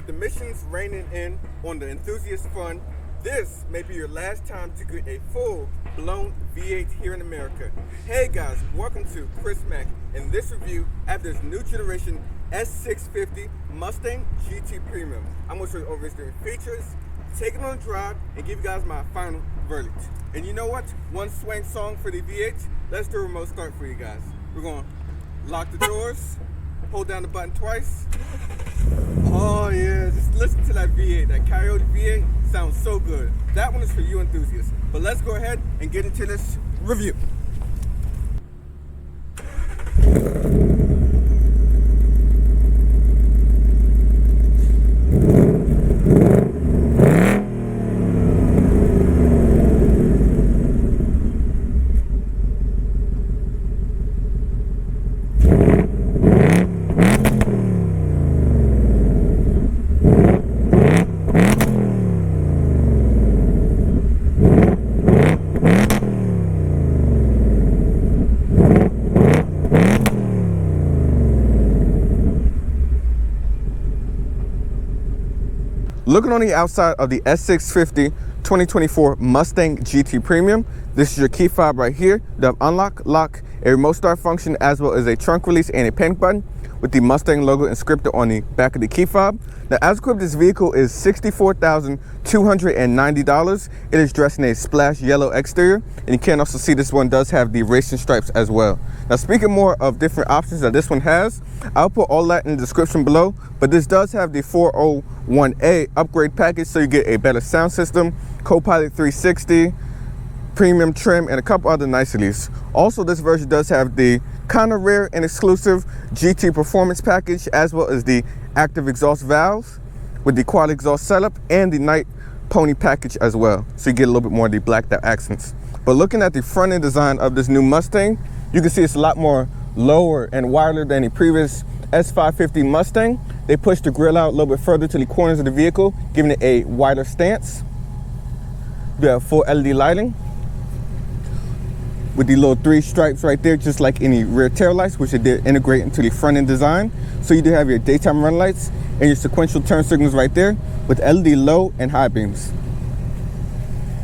With emissions reigning in on the enthusiast fund, this may be your last time to get a full-blown V8 here in America. Hey guys, welcome to Chris Mack. In this review, I have this new generation S650 Mustang GT Premium. I'm going to show you over its features, take it on a drive, and give you guys my final verdict. And you know what? One swing song for the V8. Let's do a remote start for you guys. We're going to lock the doors, hold down the button twice. Oh yeah, just listen to that V8. That Coyote V8 sounds so good. That one is for you enthusiasts. But let's go ahead and get into this review. Looking on the outside of the S650 2024 Mustang GT Premium, this is your key fob right here. You have unlock, lock, a remote start function, as well as a trunk release and a panic button with the Mustang logo inscribed on the back of the key fob. Now, as equipped, this vehicle is $64,290. It is dressed in a splash yellow exterior, and you can also see this one does have the racing stripes as well. Now, speaking more of different options that this one has, I'll put all that in the description below, but this does have the 401A upgrade package, so you get a better sound system, Co-Pilot360, premium trim, and a couple other niceties. Also, this version does have the kind of rare and exclusive GT performance package, as well as the active exhaust valve with the quad exhaust setup and the night pony package as well, so you get a little bit more of the blacked out accents. But looking at the front end design of this new Mustang, you can see it's a lot more lower and wider than the previous S550 Mustang. They pushed the grille out a little bit further to the corners of the vehicle, giving it a wider stance. You have full LED lighting with the little 3 stripes right there, just like any rear tail lights, which they did integrate into the front end design. So you do have your daytime run lights and your sequential turn signals right there with LED low and high beams.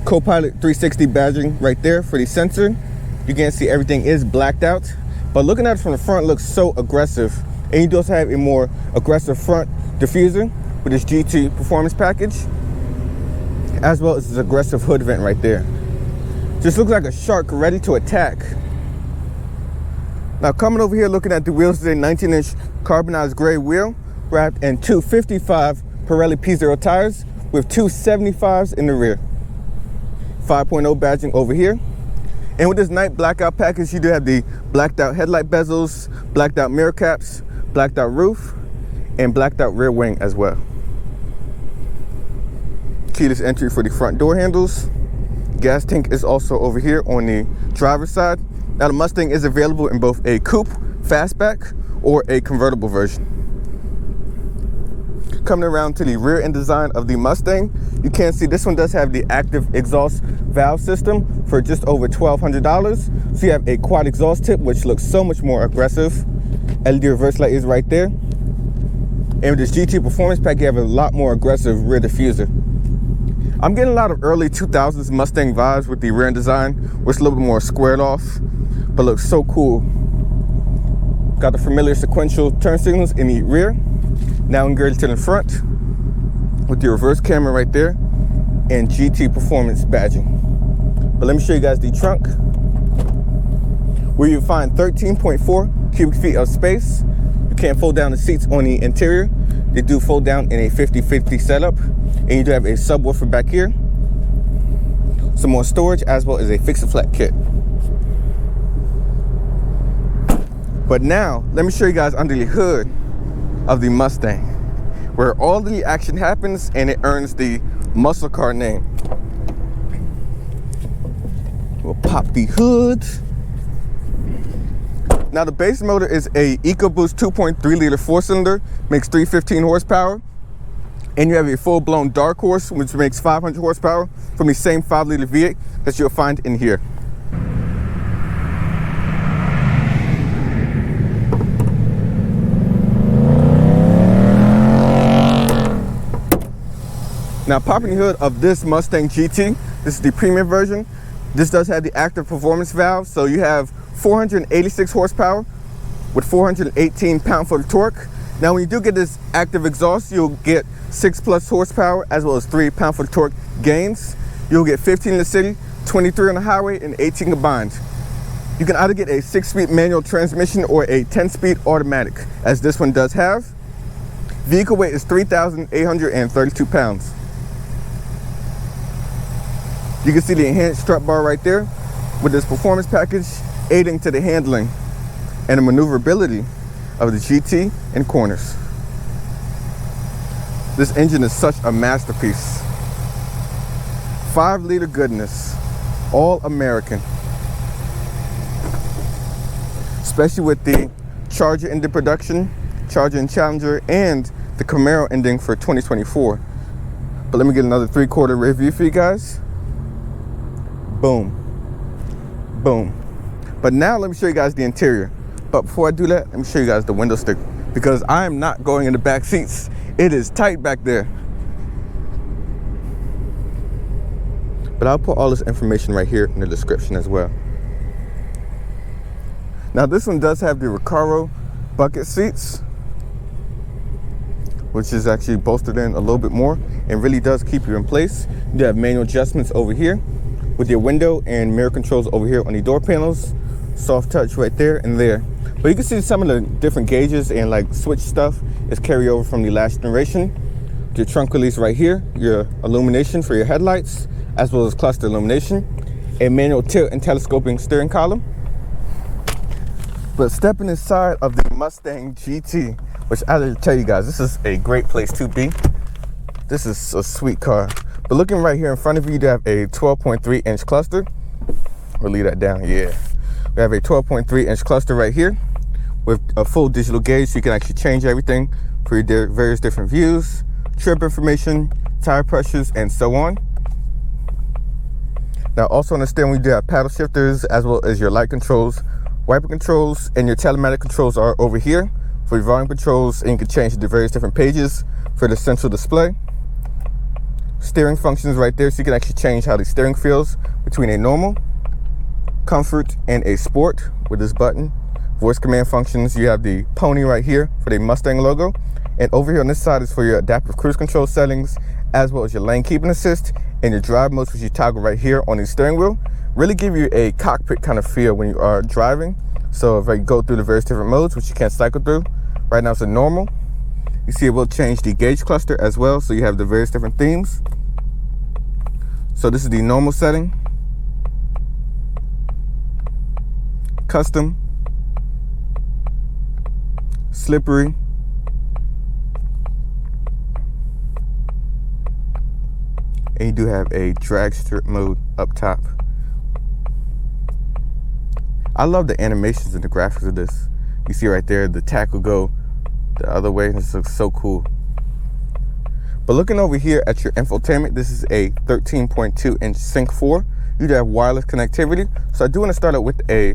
Co-Pilot360 badging right there for the sensor. You can see everything is blacked out, but looking at it from the front, it looks so aggressive. And you do also have a more aggressive front diffuser with this GT performance package, as well as this aggressive hood vent right there. Just looks like a shark ready to attack. Now, coming over here, looking at the wheels, today 19-inch carbonized gray wheel wrapped in 255 Pirelli P0 tires with 275s in the rear. 5.0 badging over here. And with this night blackout package, you do have the blacked out headlight bezels, blacked out mirror caps, blacked out roof, and blacked out rear wing as well. Keyless entry for the front door handles. Gas tank is also over here on the driver's side. Now, the Mustang is available in both a coupe fastback or a convertible version. Coming around to the rear end design of the Mustang, you can see this one does have the active exhaust valve system for just over $1,200. So you have a quad exhaust tip, which looks so much more aggressive. LED reverse light is right there. And with this GT performance pack, you have a lot more aggressive rear diffuser. I'm getting a lot of early 2000s Mustang vibes with the rear end design, which is a little bit more squared off, but looks so cool. Got the familiar sequential turn signals in the rear. Now integrated to the front with the reverse camera right there and GT performance badging. But let me show you guys the trunk, where you find 13.4 cubic feet of space. You can't fold down the seats on the interior. They do fold down in a 50-50 setup. And you do have a subwoofer back here, some more storage, as well as a fix-a-flat kit. But now, let me show you guys under the hood of the Mustang, where all the action happens and it earns the muscle car name. We'll pop the hood. Now, the base motor is a Ecoboost 2.3 liter 4-cylinder, makes 315 horsepower. And you have a full-blown Dark Horse, which makes 500 horsepower from the same 5-liter V8 that you'll find in here. Now, popping the hood of this Mustang GT, this is the premium version. This does have the active performance valve, so you have 486 horsepower with 418 pound-foot of torque. Now, when you do get this active exhaust, you'll get 6+ horsepower as well as 3 pound-foot of torque gains. You'll get 15 in the city, 23 on the highway, and 18 combined. You can either get a 6-speed manual transmission or a 10-speed automatic, as this one does have. Vehicle weight is 3,832 pounds. You can see the enhanced strut bar right there with this performance package aiding to the handling and the maneuverability of the GT in corners. This engine is such a masterpiece. 5-liter goodness, all American. Especially with the Charger ending production, Charger and Challenger, and the Camaro ending for 2024. But let me get another 3/4 review for you guys. Boom, boom. But now let me show you guys the interior. But before I do that, let me show you guys the window stick, because I am not going in the back seats. It is tight back there. But I'll put all this information right here in the description as well. Now, this one does have the Recaro bucket seats, which is actually bolstered in a little bit more and really does keep you in place. You have manual adjustments over here with your window and mirror controls over here on the door panels. Soft touch right there and there. But you can see some of the different gauges and like switch stuff is carryover from the last generation. Your trunk release right here, your illumination for your headlights, as well as cluster illumination, a manual tilt and telescoping steering column. But stepping inside of the Mustang GT, which I have to tell you guys, this is a great place to be. This is a sweet car. But looking right here in front of you, you have a 12.3-inch cluster. We'll leave that down, yeah. We have a 12.3-inch cluster right here with a full digital gauge, so you can actually change everything for your various different views, trip information, tire pressures, and so on. Now, also on the steering wheel, you do have paddle shifters as well as your light controls, wiper controls, and your telematic controls are over here for your volume controls, and you can change the various different pages for the central display. Steering functions right there, so you can actually change how the steering feels between a normal, comfort, and a sport with this button. Voice command functions, you have the pony right here for the Mustang logo, and over here on this side is for your adaptive cruise control settings, as well as your lane keeping assist and your drive modes, which you toggle right here on the steering wheel. Really give you a cockpit kind of feel when you are driving. So if I go through the various different modes, which you can't cycle through, right now it's a normal. You see it will change the gauge cluster as well, so you have the various different themes. So this is the normal setting, custom, slippery, and you do have a drag strip mode up top. I love the animations and the graphics of this. You see right there, the tack will go the other way, and this looks so cool. But looking over here at your infotainment, this is a 13.2-inch Sync 4. You do have wireless connectivity. So I do want to start out with a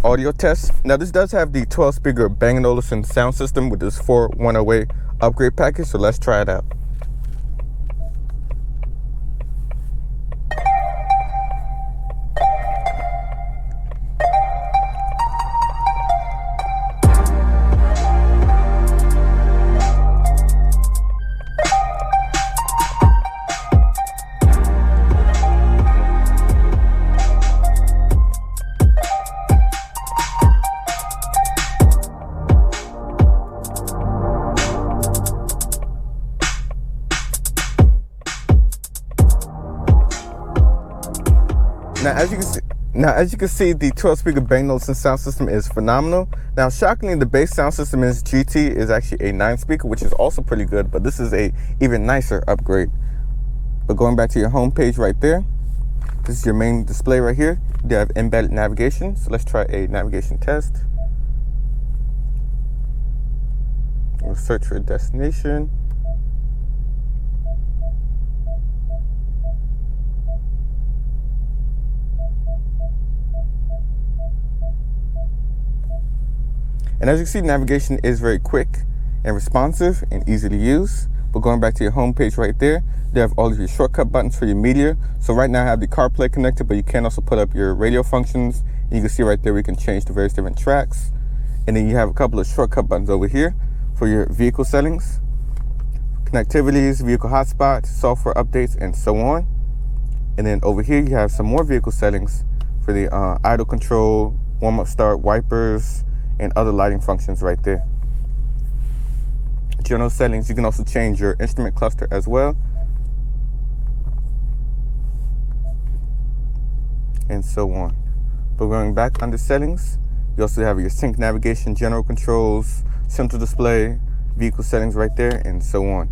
audio test. Now, this does have the 12-speaker Bang & Olufsen sound system with this 4-108 upgrade package. So let's try it out. Now, as you can see, the 12-speaker Bang & Olufsen sound system is phenomenal. Now, shockingly, the base sound system in this GT is actually a 9-speaker, which is also pretty good, but this is a even nicer upgrade. But going back to your home page right there, this is your main display right here. You have embedded navigation, so let's try a navigation test. We'll search for a destination. And as you can see, navigation is very quick and responsive and easy to use. But going back to your home page right there, you have all of your shortcut buttons for your media. So right now I have the CarPlay connected, but you can also put up your radio functions. And you can see right there we can change the various different tracks. And then you have a couple of shortcut buttons over here for your vehicle settings, connectivities, vehicle hotspots, software updates, and so on. And then over here you have some more vehicle settings for the idle control, warm-up start, wipers, and other lighting functions right there. General settings, you can also change your instrument cluster as well, and so on. But going back under settings, you also have your sync navigation, general controls, central display, vehicle settings right there, and so on.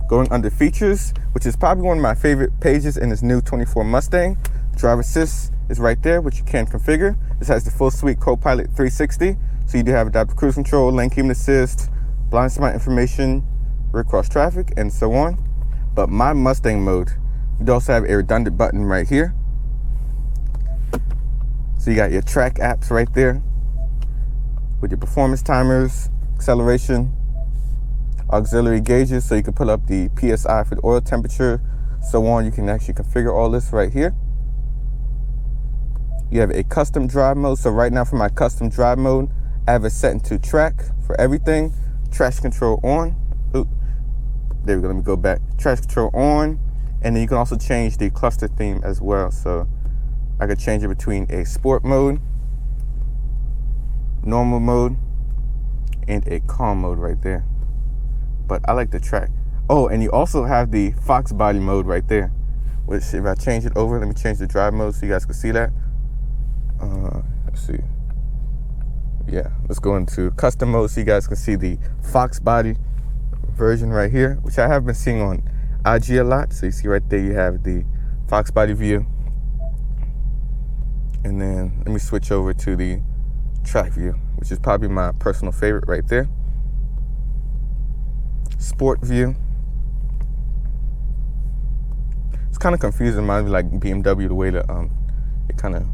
Going under features, which is probably one of my favorite pages in this new 24 Mustang, Driver Assist is right there, which you can configure. This has the full suite Co-Pilot360, so you do have adaptive cruise control, lane keeping assist, blind spot information, rear cross traffic, and so on. But my Mustang mode, you do also have a redundant button right here. So you got your track apps right there with your performance timers, acceleration, auxiliary gauges, so you can pull up the PSI for the oil temperature, so on. You can actually configure all this right here. You have a custom drive mode. So right now for my custom drive mode, I have it set into track for everything. Traction control on. Ooh, there we go. Let me go back. Traction control on. And then you can also change the cluster theme as well. So I could change it between a sport mode, normal mode, and a calm mode right there. But I like the track. Oh, and you also have the Fox body mode right there, which if I change it over, let me change the drive mode so you guys can see that. Let's see. Yeah, let's go into custom mode so you guys can see the Fox body version right here, which I have been seeing on IG a lot. So you see right there, you have the Fox body view. And then let me switch over to the track view, which is probably my personal favorite right there. Sport view. It's kind of confusing, reminds me like BMW, the way that it kind of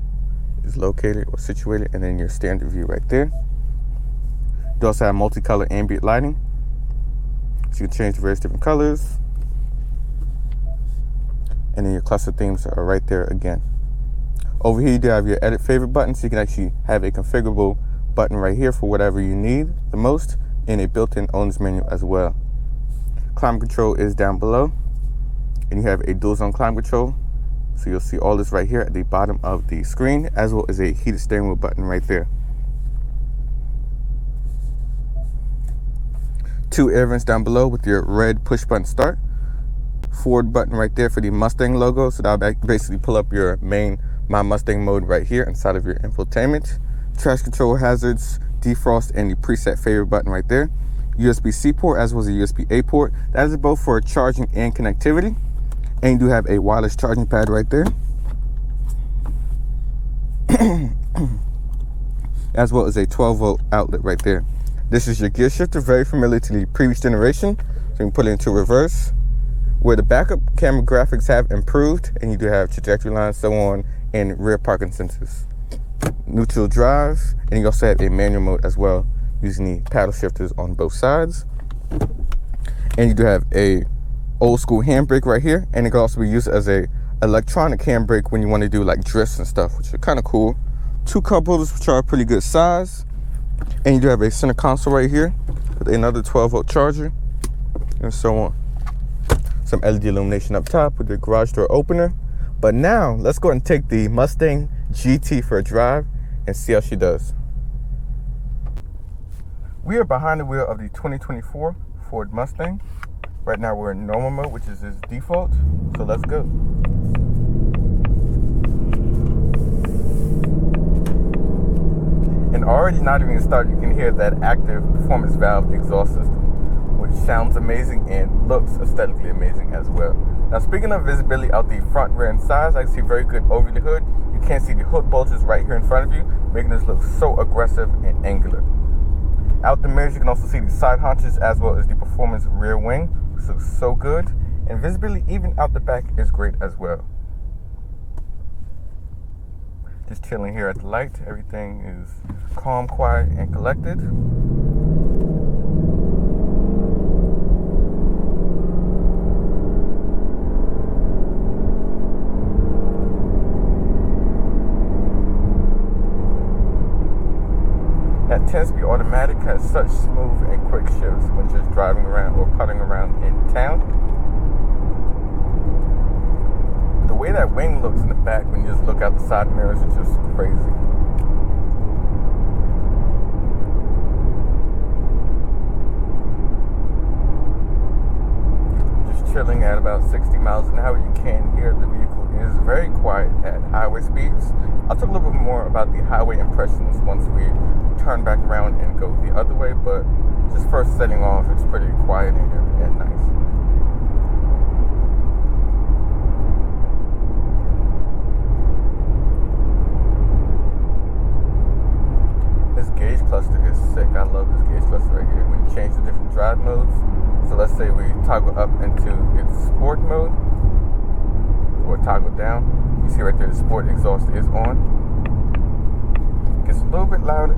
is located or situated, and then your standard view right there. You also have multicolor ambient lighting, so you can change the various different colors. And then your cluster themes are right there again. Over here you do have your edit favorite button, so you can actually have a configurable button right here for whatever you need the most, and a built-in owner's menu as well. Climate control is down below, and you have a dual zone climate control, so you'll see all this right here at the bottom of the screen, as well as a heated steering wheel button right there. 2 air vents down below with your red push button start. Forward button right there for the Mustang logo, so that'll basically pull up your main My Mustang mode right here inside of your infotainment. Traction control, hazards, defrost, and the preset favorite button right there. USB-C port as well as a USB-A port. That is both for charging and connectivity. And you do have a wireless charging pad right there. As well as a 12-volt outlet right there. This is your gear shifter, very familiar to the previous generation. So you can put it into reverse, where the backup camera graphics have improved, and you do have trajectory lines, so on, and rear parking sensors. Neutral drive, and you also have a manual mode as well, using the paddle shifters on both sides. And you do have a old school handbrake right here, and it can also be used as a electronic handbrake when you want to do like drifts and stuff, which are kind of cool. 2 cup holders, which are a pretty good size. And you do have a center console right here with another 12-volt charger, and so on. Some LED illumination up top with the garage door opener. But now let's go ahead and take the Mustang GT for a drive and see how she does. We are behind the wheel of the 2024 Ford Mustang. Right now we're in normal mode, which is its default. So let's go. And already not even started, you can hear that active performance valve exhaust system, which sounds amazing and looks aesthetically amazing as well. Now, speaking of visibility out the front, rear, and sides, I can see very good over the hood. You can't see the hood bulges right here in front of you, making this look so aggressive and angular. Out the mirrors, you can also see the side haunches as well as the performance rear wing, which looks so good. And visibility even out the back is great as well. Just chilling here at the light. Everything is calm, quiet, and collected. 10-speed automatic has such smooth and quick shifts when just driving around or putting around in town. The way that wing looks in the back when you just look out the side mirrors is just crazy. Just chilling at about 60 miles an hour, you can hear the vehicle is very quiet at highway speeds. I'll talk a little bit more about the highway impressions once we turn back around and go the other way, but just first setting off, it's pretty quiet in here and nice. This gauge cluster is sick. I love this gauge cluster right here. When you change the different drive modes, so let's say we toggle up into its sport mode, or toggle down, you see right there the sport exhaust is on. Gets a little bit louder.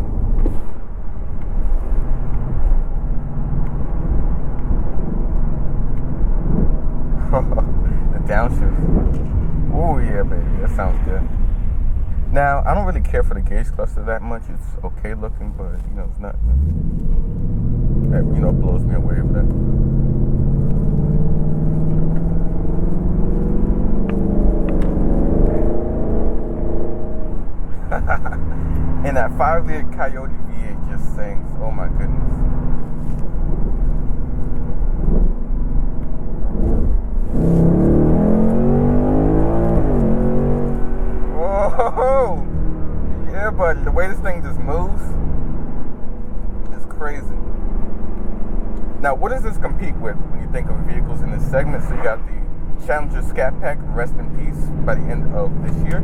The downshift. Oh yeah, baby, that sounds good. Now, I don't really care for the gauge cluster that much. It's okay looking, but you know, it's not. That, you know, blows me away with that. And that 5-liter Coyote V8 just sings. Oh my goodness. Whoa! Yeah, but the way this thing just moves is crazy. Now, what does this compete with when you think of vehicles in this segment? So you got the Challenger Scat Pack, rest in peace, by the end of this year.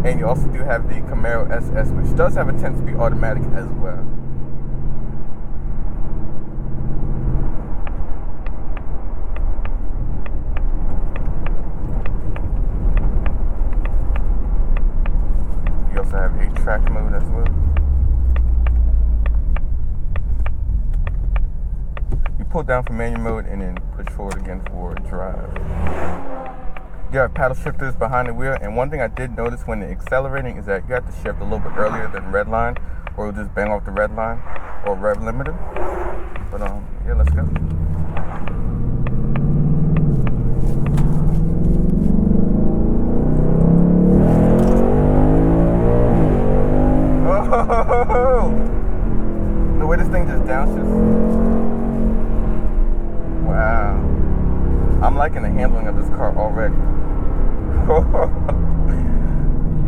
And you also do have the Camaro SS, which does have a 10-speed automatic as well. You also have a track mode as well. You pull down for manual mode and then push forward again for drive. You have paddle shifters behind the wheel, and one thing I did notice when accelerating is that you have to shift a little bit earlier than red line, or it'll just bang off the red line or rev limiter. But yeah, let's go. Oh, the way this thing just downshifts. Wow, I'm liking the handling of this car already.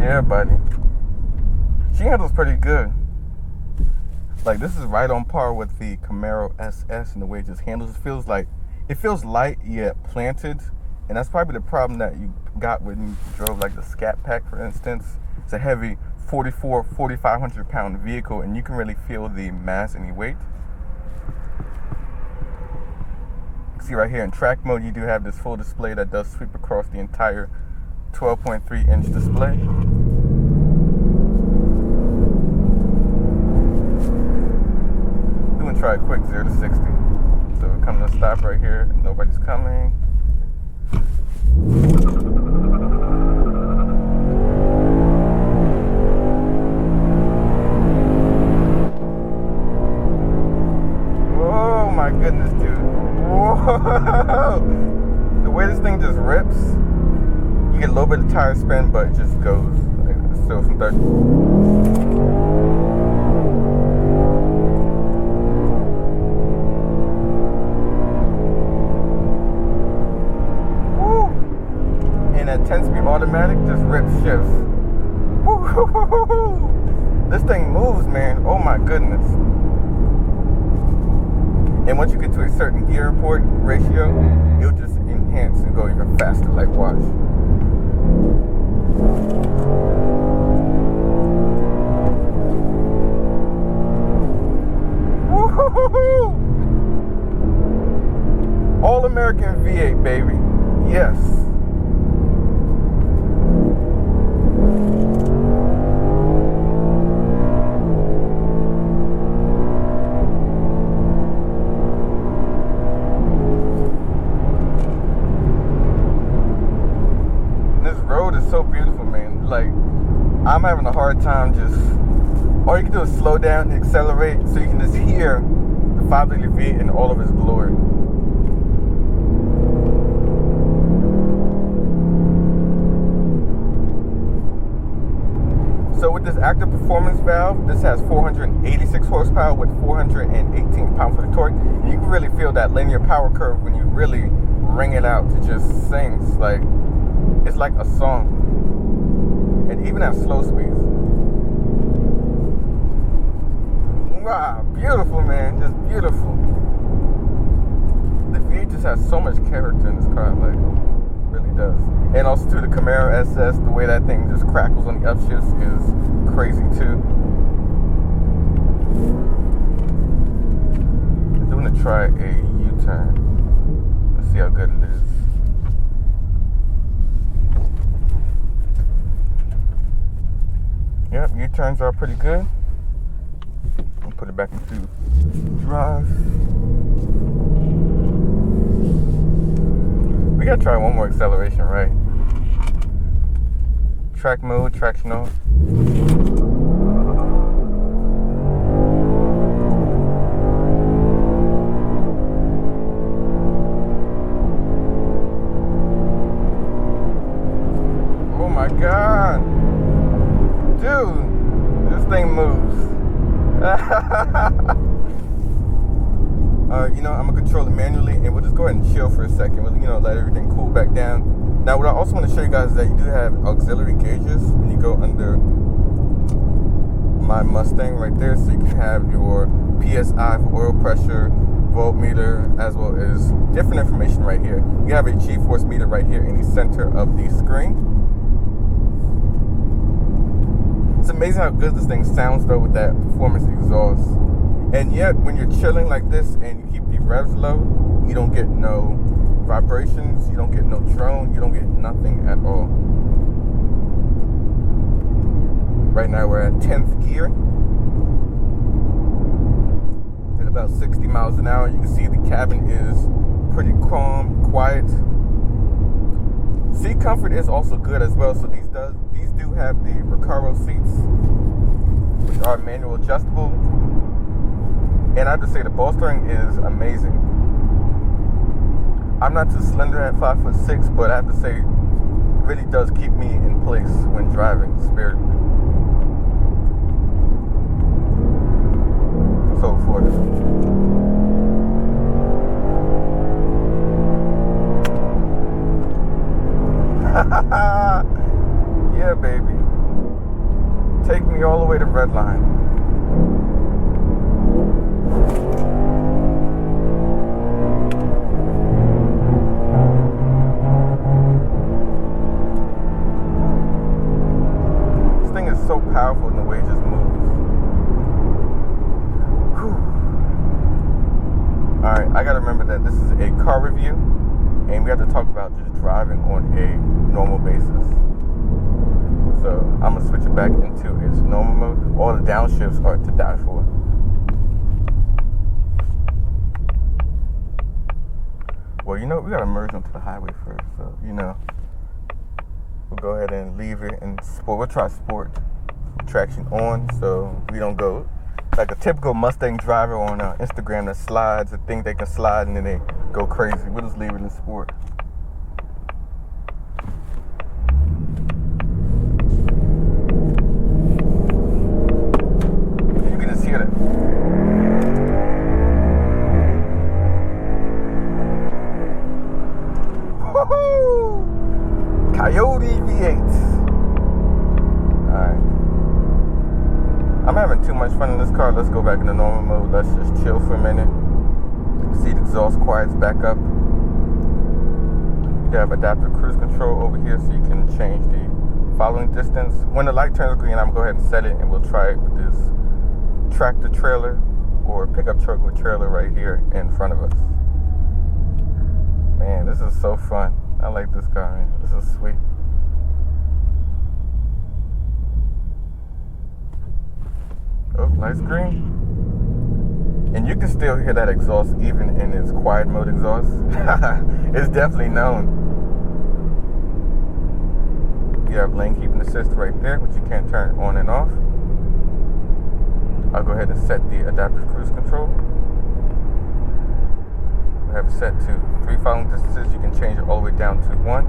Yeah, buddy. She handles pretty good. Like, this is right on par with the Camaro SS and the way it just handles. It feels light yet planted, and that's probably the problem that you got when you drove like the Scat Pack, for instance. It's a heavy 4,500 pound vehicle, and you can really feel the mass and the weight. See right here in track mode, you do have this full display that does sweep across the entire 12.3 inch display. Doing try a quick 0 to 60. So we're coming to a stop right here. Nobody's coming. Oh my goodness, dude. Whoa! The way this thing just rips. You get a little bit of tire spin, but it just goes. Like, it's still some 30. Woo! And that 10-speed automatic just rips shifts. Woo! This thing moves, man. Oh my goodness. And once you get to a certain gear port ratio, it'll just enhance and go even faster, like watch. Woo-hoo-hoo-hoo! All American V8, baby. Yes. I'm having a hard time just All you can do is slow down and accelerate so you can just hear the 5-liter V8 in all of its glory. So with this active performance valve, this has 486 horsepower with 418 pound-foot of torque. And you can really feel that linear power curve when you really ring it out to just sings. Like, it's like a song. And even at slow speeds. Wow, beautiful, man, just beautiful. The V8 just has so much character in this car, like, really does. And also too, the Camaro SS, the way that thing just crackles on the upshifts is crazy too. I'm going to try a U-turn. Let's see how good it is. Yep, U-turns are pretty good. I'll put it back into drive. We gotta try one more acceleration, right? Track mode, traction off. Oh my God. Dude, this thing moves. You know, I'm gonna control it manually, and we'll just go ahead and chill for a second. We'll, you know, let everything cool back down. Now, what I also want to show you guys is that you do have auxiliary gauges when you go under my Mustang right there, so you can have your PSI for oil pressure, voltmeter, as well as different information right here. You have a G-force meter right here in the center of the screen. It's amazing how good this thing sounds though with that performance exhaust. And yet, when you're chilling like this and you keep the revs low, you don't get no vibrations, you don't get no drone, you don't get nothing at all. Right now we're at 10th gear. At about 60 miles an hour. You can see the cabin is pretty calm, quiet. Seat comfort is also good as well. So these do have the Recaro seats, which are manual adjustable. And I have to say the bolstering is amazing. I'm not too slender at 5'6", but I have to say it really does keep me in place when driving spirited. So forth. Yeah, baby. Take me all the way to Redline. This thing is so powerful in the way it just moves. Alright, I gotta remember that this is a car review, and we have to talk about just driving on a normal basis. So I'm gonna switch it back into its normal mode. All the downshifts are to die for. Well, you know, we gotta merge onto the highway first, so you know, we'll go ahead and leave it in sport. We'll try sport traction on, so we don't go like a typical Mustang driver on Instagram that slides and think they can slide and then they go crazy. We'll just leave it in sport. You can just hear that. Woohoo! Coyote V8. Alright. I'm having too much fun in this car. Let's go back into normal mode. Let's just chill for a minute. Seat exhaust quiets back up. You have adaptive cruise control over here, so you can change the following distance. When the light turns green, I'm going to go ahead and set it, and we'll try it with this tractor trailer or pickup truck with trailer right here in front of us. Man, this is so fun. I like this car, man. This is sweet. Oh, light's green. And you can still hear that exhaust even in its quiet mode exhaust. It's definitely known. You have lane keeping assist right there, which you can't turn on and off. I'll go ahead and set the adaptive cruise control. We have it set to 3 following distances. You can change it all the way down to 1.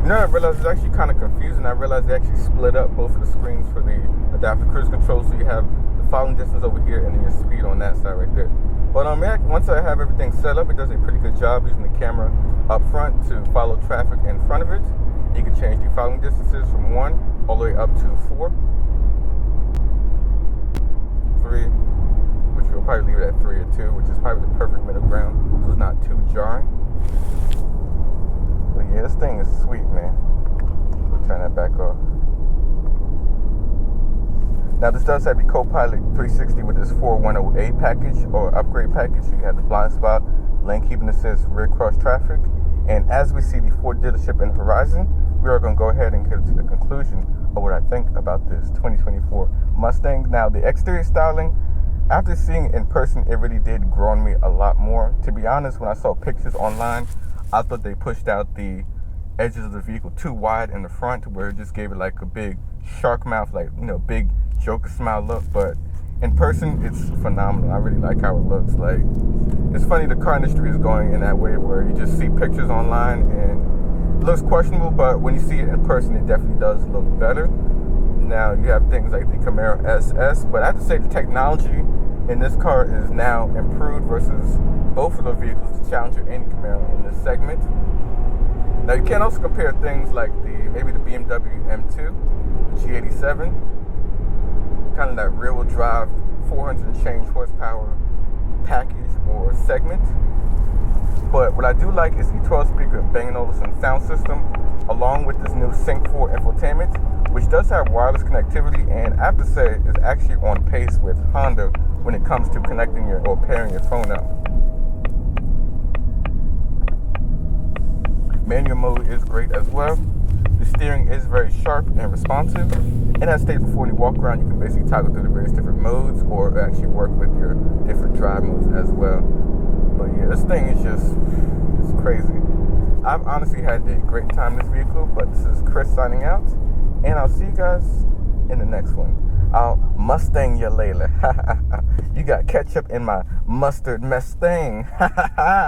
You know, I realized it's actually kind of confusing. I realized they actually split up both of the screens for the adaptive cruise control. So you have the following distance over here and then your speed on that side right there. But once I have everything set up, it does a pretty good job using the camera up front to follow traffic in front of it. You can change the following distances from 1 all the way up to 4. 3, which we'll probably leave it at 3 or 2, which is probably the perfect middle ground, so it's not too jarring. But yeah, this thing is sweet, man. Turn that back off. Now this does have the Co-Pilot360 with this 4108 package or upgrade package. So you have the blind spot, lane keeping assist, rear cross traffic. And as we see the Ford dealership in the horizon, we are going to go ahead and get to the conclusion of what I think about this 2024 Mustang. Now the exterior styling, after seeing it in person, it really did grow on me a lot more. To be honest, when I saw pictures online, I thought they pushed out the edges of the vehicle too wide in the front, where it just gave it like a big shark mouth, like, you know, big Joker smile look. But in person, it's phenomenal. I really like how it looks. Like, it's funny, the car industry is going in that way where you just see pictures online and it looks questionable, but when you see it in person, it definitely does look better. Now you have things like the Camaro SS, but I have to say the technology in this car is now improved versus both of the vehicles, the Challenger and the Camaro in this segment. Now you can also compare things like maybe the BMW M2, the G87, kind of that rear-wheel drive 400 and change horsepower package or segment. But what I do like is the 12-speaker Bang & Olufsen sound system, along with this new Sync 4 infotainment, which does have wireless connectivity, and I have to say is actually on pace with Honda when it comes to connecting or pairing your phone up. Manual mode is great as well. The steering is very sharp and responsive. And as stated before, in the Walkaround, you can basically toggle through the various different modes or actually work with your different drive modes as well. But yeah, this thing is it's crazy. I've honestly had a great time in this vehicle, but this is Chris signing out. And I'll see you guys in the next one. I'll Mustang ya later. You got ketchup in my mustard Mustang.